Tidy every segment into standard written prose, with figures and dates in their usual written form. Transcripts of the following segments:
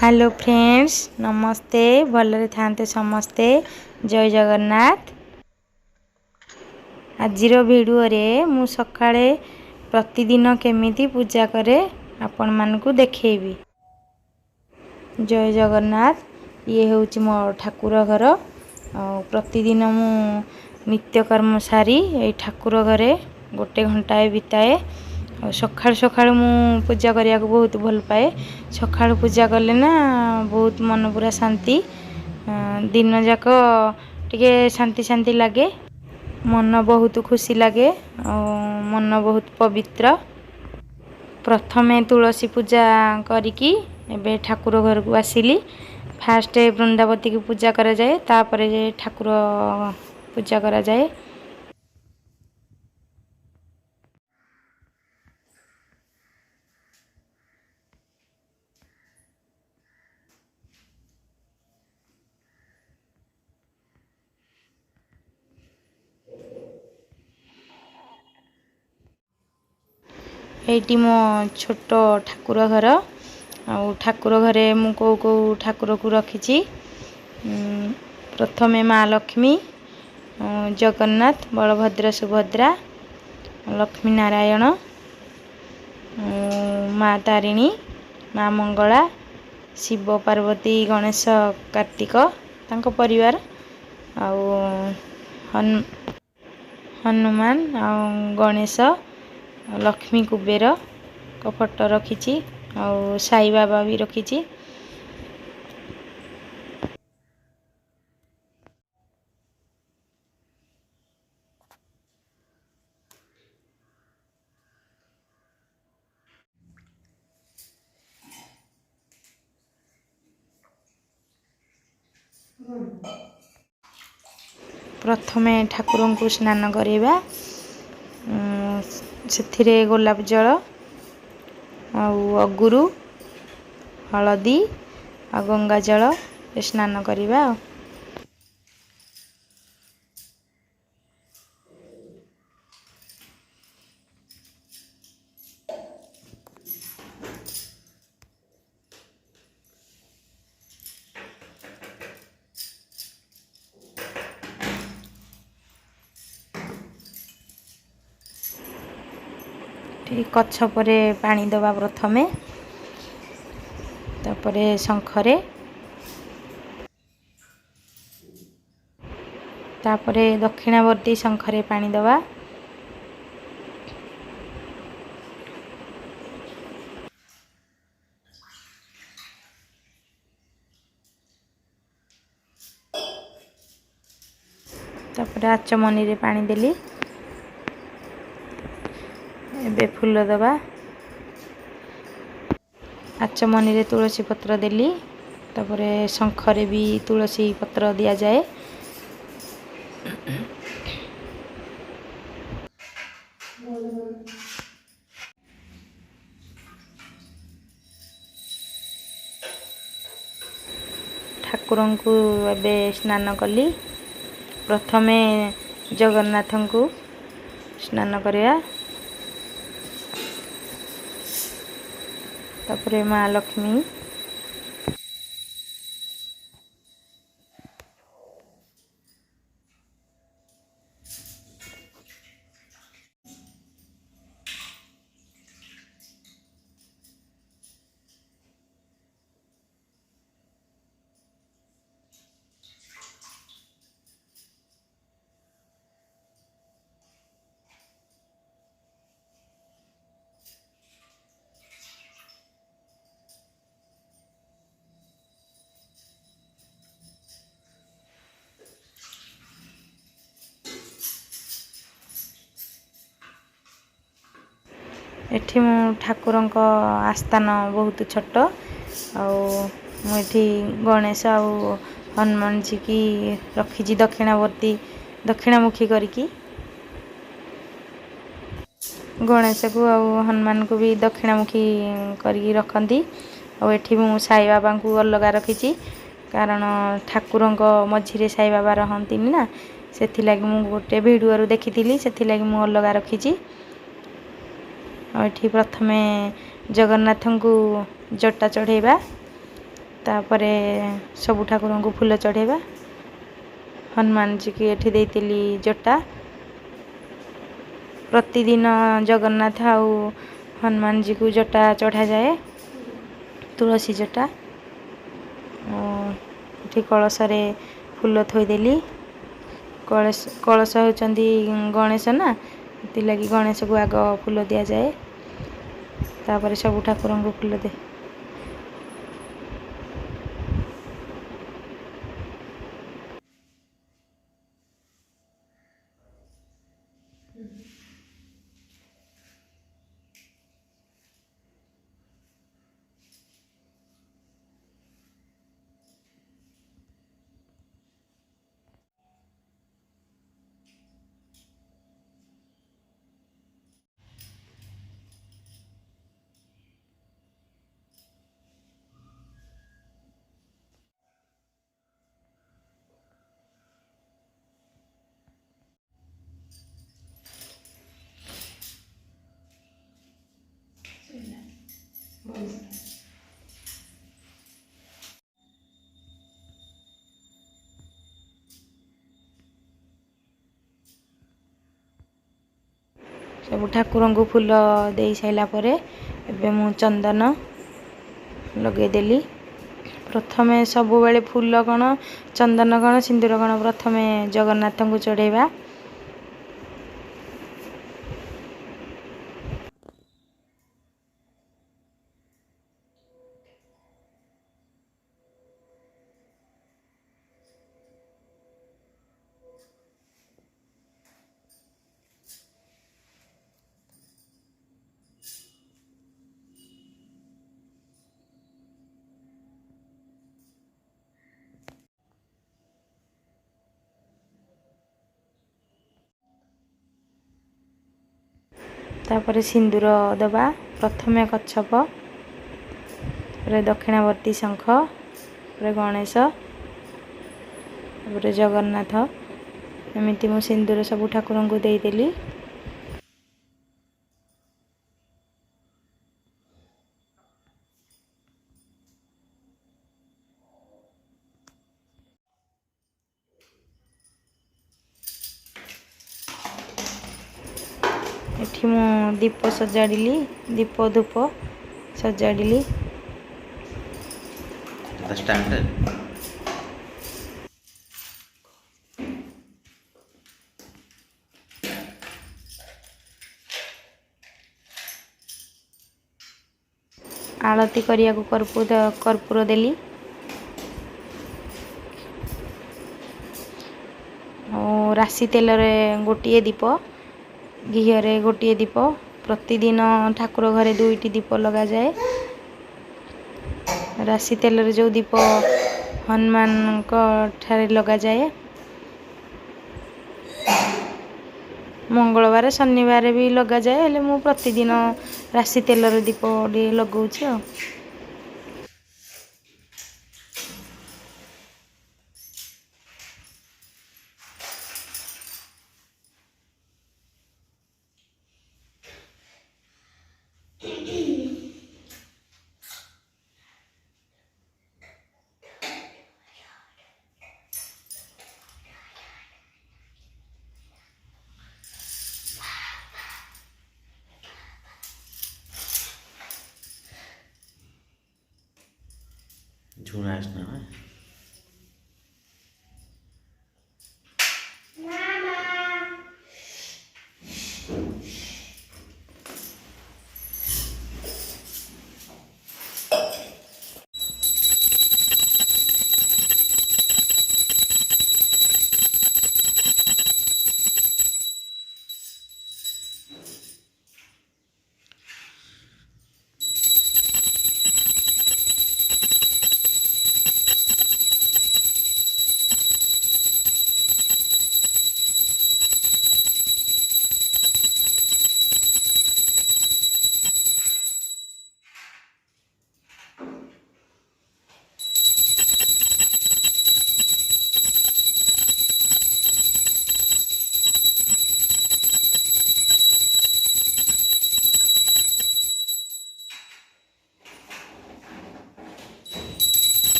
Hello friends, नमस्ते। भलरे थांते समस्ते। जय जगन्नाथ। आजिर वीडियो रे मु सकाळे प्रतिदिन केमिति पूजा करे आपण मानकु देखेबी। जय जगन्नाथ। ये होउची मो ठाकुर घर। प्रतिदिन मु नित्य कर्म सारी ए ठाकुर घरे गोटे घंटा बिताए। सकाळ सकाळ मु पूजा करिया को बहुत भल पाए। सकाळ पूजा कले ना बहुत मन पूरा शांति, दिन जाक टिके शांति शांति लगे, मन बहुत खुशी लगे, मन बहुत पवित्र। प्रथमे तुलसी पूजा करिकी एबे ठाकुर घर को आसिली। फास्ट वृंदावती की पूजा करा जाए, तापरे जे ठाकुर पूजा करा जाए। एटी मो छोट ठाकुर घर। ठाकुर घरे मु को ठाकुर को रखी। प्रथमे माँ लक्ष्मी, जगन्नाथ, बलभद्र, सुभद्रा, लक्ष्मी नारायण, माँ तारिणी, माँ मंगला, शिव पार्वती, गणेश, कार्तिक तांको परिवार, हनुमान, गणेश, लक्ष्मी कुबेर को फोटो रखी। साई बाबा भी रखी। प्रथमे ठाकुर को स्नान करवा, से गोलाप जल, अगुरु, हलदी आ गंगा जल स्नान करवा। कच्छ परे पानी दबा प्रथमे, तापरे शंखरे, तापरे दक्षिणावर्ती शंखरे पानी दबा। तापरे आचमनी रे पानी देली। एबे फूल दबा। आचमनी रे तुलसी पत्र देली। तापरे शंखरे भी तुलसी पत्र दिया जाए। ठाकुर को एबे स्नान कली। प्रथमे जगन्नाथ को स्नान करवा, तापरे माँ लक्ष्मी, एठी मु ठाकुर आस्थान बहुत छोट। मुझे गणेश आ हनुमान जी की रखी दक्षिणावर्ती, दक्षिणामुखी करके। गणेश को आ हनुमान को भी दक्षिणामुखी करके रखती। एठी मु साई बाबा को अलग रखी, कारण ठाकुर मझिरे साई बाबा रहती ना, से मु गोटे वीडियो देखी थी, से मु अलग रखी। एठी प्रथमे जगन्नाथ को जटा चढ़ेबा, तापरे सबु ठाकुर को फूल चढ़ेबा। हनुमान जी की एठी देइतिली जटा। प्रतिदिन जगन्नाथ आउ हनुमान जी को जटा चढ़ा जाए, तुलसी जटा। एठी कलश रे फूल थोईदेली। कलश होचंदी गणेश ना, ती लगी गणेश को आग फूल दिया जाए, तापरे सबु ठाकुर को फूल दे। सब ठाकुर को फूल दे साइला परे एबे मु चंदन लगेदेली। प्रथमे सबु बेले फूल कण चंदन कण सिंदूर कण प्रथमे जगन्नाथ को चढ़ेबा। तापरे सिंदूर दबा। प्रथमे कच्छप, दक्षिणावर्ती शंख, गणेश, जगन्नाथ। एमती मु सिंदूर सबु ठाकुर को देदेली। एठी मु दीप सजाड़ी, दीप धूप सजाड़ी। आलती करिया को कर्पूर देली। और राशि तेल रे गोटे दीप, घीय रे गोटे दीप। प्रतिदिन ठाकुर घरे 2टी दीप लगा जाए। राशि तेल रे जो दीप हनुमान को ठारे लगा जाए। मंगलवार शनिवार भी लगा जाए, हेले मु प्रतिदिन राशि तेल रे दीप लगाउछि। झूना ना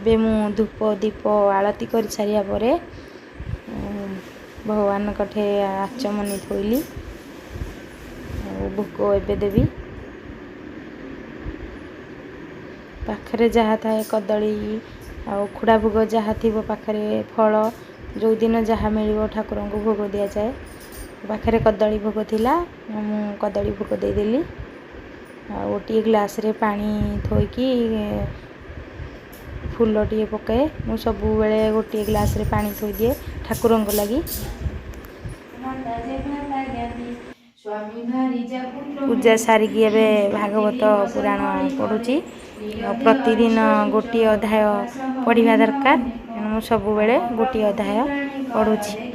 ଏବେ ମୁଁ ଧୂପ ଦୀପ ଆଳତି କରି ସାରିବା ପରେ ଭଗବାନଙ୍କ ଠେ ଆଚମନି ଥୋଇଲି ଆଉ ଭୋଗ ଏବେ ଦେବି। ପାଖରେ ଯାହା ଥାଏ କଦଳୀ ଆଉ ଉଖୁଡ଼ା ଭୋଗ ଯାହା ଥିବ ପାଖରେ ଫଳ ଯେଉଁଦିନ ଯାହା ମିଳିବ ଠାକୁରଙ୍କୁ ଭୋଗ ଦିଆଯାଏ। ପାଖରେ କଦଳୀ ଭୋଗ ଥିଲା, ମୁଁ କଦଳୀ ଭୋଗ ଦେଇଦେଲି। ଆଉ ଗୋଟିଏ ଗ୍ଲାସରେ ପାଣି ଥୋଇକି ଫୁଲଟିଏ ପକାଏ। ମୁଁ ସବୁବେଳେ ଗୋଟିଏ ଗ୍ଲାସରେ ପାଣି ଥୋଇଦିଏ ଠାକୁରଙ୍କ ଲାଗି। ପୂଜା ସାରିକି ଏବେ ଭାଗବତ ପୁରାଣ ପଢ଼ୁଛି। ଆଉ ପ୍ରତିଦିନ ଗୋଟିଏ ଅଧ୍ୟାୟ ପଢ଼ିବା ଦରକାର। ମୁଁ ସବୁବେଳେ ଗୋଟିଏ ଅଧ୍ୟାୟ ପଢ଼ୁଛି।